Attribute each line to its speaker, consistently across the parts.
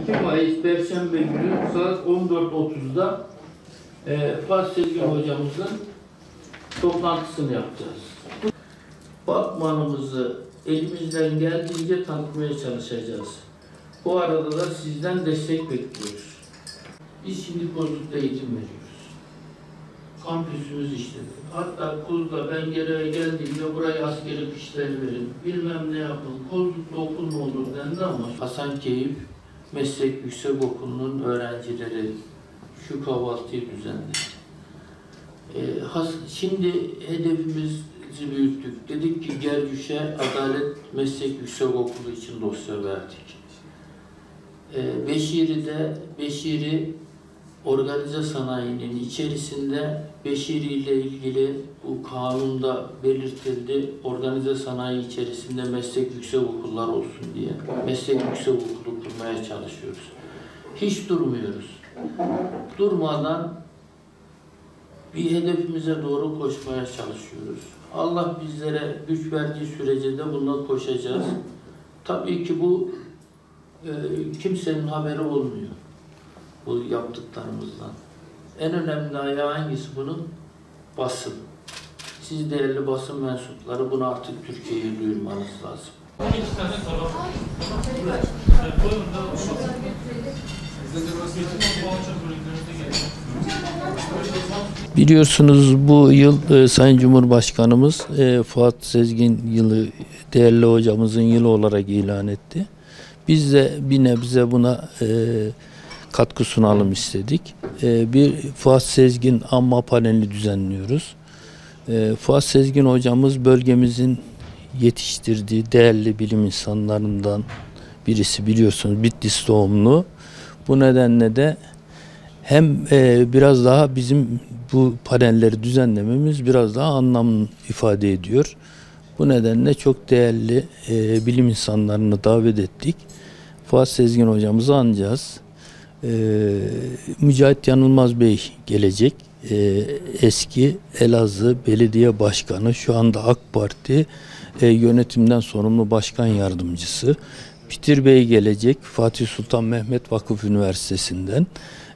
Speaker 1: 2 Mayıs Perşembe günü saat 14.30'da Fatih Sezgin hocamızın toplantısını yapacağız. Batmanımızı elimizden geldiğince tanıtmaya çalışacağız. Bu arada da sizden destek bekliyoruz. Biz şimdi Kozluk'ta eğitim veriyoruz. Kampüsümüz işledi. Hatta Kozluk'ta ben göreve geldiğimde buraya askeri kişileri verin, bilmem ne yapın, Kozluk'ta okul mu olur dendi ama Hasankeyf Meslek Yüksekokulu'nun öğrencileri şu kahvaltıyı düzenledi. Şimdi hedefimizi büyüttük. Dedik ki Gercüş'e Adalet Meslek Yüksekokulu için dosya verdik. Beşiri organize sanayinin içerisinde Beşiri ile ilgili bu kanunda belirtildi. Organize sanayi içerisinde meslek yüksekokullar olsun diye meslek yüksekokulu kurmaya çalışıyoruz. Hiç durmuyoruz. Durmadan bir hedefimize doğru koşmaya çalışıyoruz. Allah bizlere güç verdiği sürece de bundan koşacağız. Tabii ki bu kimsenin haberi olmuyor bu yaptıklarımızdan. En önemli ayağı hangisi bunun? Basın. Siz değerli basın mensupları bunu artık Türkiye'ye duyurmanız lazım.
Speaker 2: 12 tane tabak.
Speaker 3: Biliyorsunuz bu yıl Sayın Cumhurbaşkanımız Fuat Sezgin yılı, değerli hocamızın yılı olarak ilan etti. Biz de bir nebze buna katkı sunalım istedik. Bir Fuat Sezgin anma paneli düzenliyoruz. Fuat Sezgin hocamız bölgemizin yetiştirdiği değerli bilim insanlarından birisi, biliyorsunuz Bitlis doğumlu. Bu nedenle de hem biraz daha bizim bu panelleri düzenlememiz biraz daha anlam ifade ediyor. Bu nedenle çok değerli bilim insanlarını davet ettik. Fuat Sezgin hocamızı anacağız. Mücahit Yanılmaz Bey gelecek. Eski Elazığ Belediye Başkanı, şu anda AK Parti yönetimden sorumlu başkan yardımcısı. Pitir Bey gelecek, Fatih Sultan Mehmet Vakıf Üniversitesi'nden.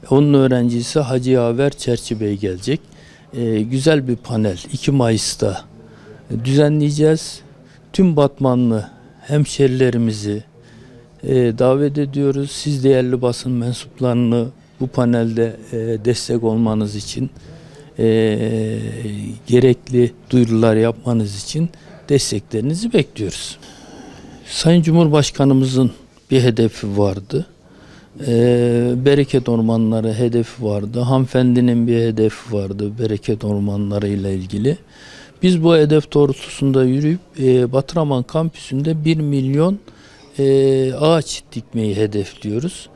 Speaker 3: Onun öğrencisi Hacı Yaver Çerçi Bey gelecek. Güzel bir panel 2 Mayıs'ta düzenleyeceğiz. Tüm Batmanlı hemşerilerimizi davet ediyoruz. Siz değerli basın mensuplarını bu panelde destek olmanız için, gerekli duyurular yapmanız için desteklerinizi bekliyoruz. Sayın Cumhurbaşkanımızın bir hedefi vardı. Bereket ormanları hedefi vardı. Hanımefendinin bir hedefi vardı bereket ormanları ile ilgili. Biz bu hedef doğrultusunda yürüyüp Batıraman kampüsünde 1 milyon ağaç dikmeyi hedefliyoruz.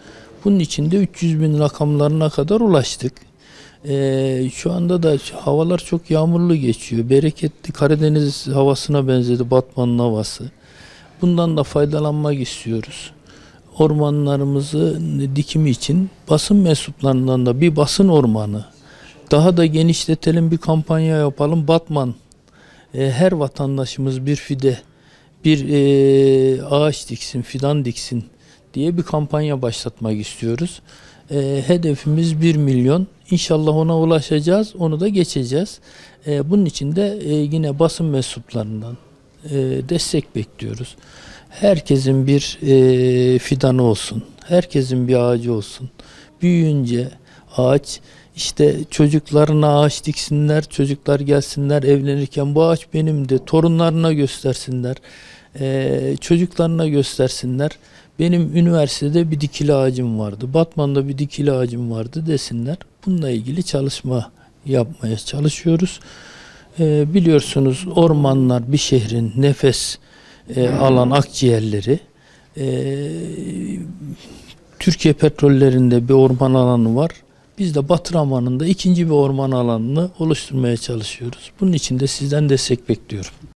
Speaker 3: Bunun için de 300 bin rakamlarına kadar ulaştık. Şu anda da havalar çok yağmurlu geçiyor. Bereketli Karadeniz havasına benzedi Batman'ın havası. Bundan da faydalanmak istiyoruz. Ormanlarımızı dikimi için basın mensuplarından da bir basın ormanı daha da genişletelim, bir kampanya yapalım. Batman her vatandaşımız bir fide, bir ağaç diksin, fidan diksin diye bir kampanya başlatmak istiyoruz. Hedefimiz 1 milyon. İnşallah ona ulaşacağız, onu da geçeceğiz. Bunun için de yine basın mensuplarından destek bekliyoruz. Herkesin bir fidanı olsun, herkesin bir ağacı olsun. Büyüyünce ağaç, işte çocuklarına ağaç diksinler, çocuklar gelsinler evlenirken bu ağaç benim de, torunlarına göstersinler, çocuklarına göstersinler. Benim üniversitede bir dikili ağacım vardı, Batman'da bir dikili ağacım vardı desinler. Bununla ilgili çalışma yapmaya çalışıyoruz. Biliyorsunuz ormanlar bir şehrin nefes alan akciğerleri. Türkiye Petrollerinde bir orman alanı var. Biz de Batıraman'ın da ikinci bir orman alanını oluşturmaya çalışıyoruz. Bunun için de sizden destek bekliyorum.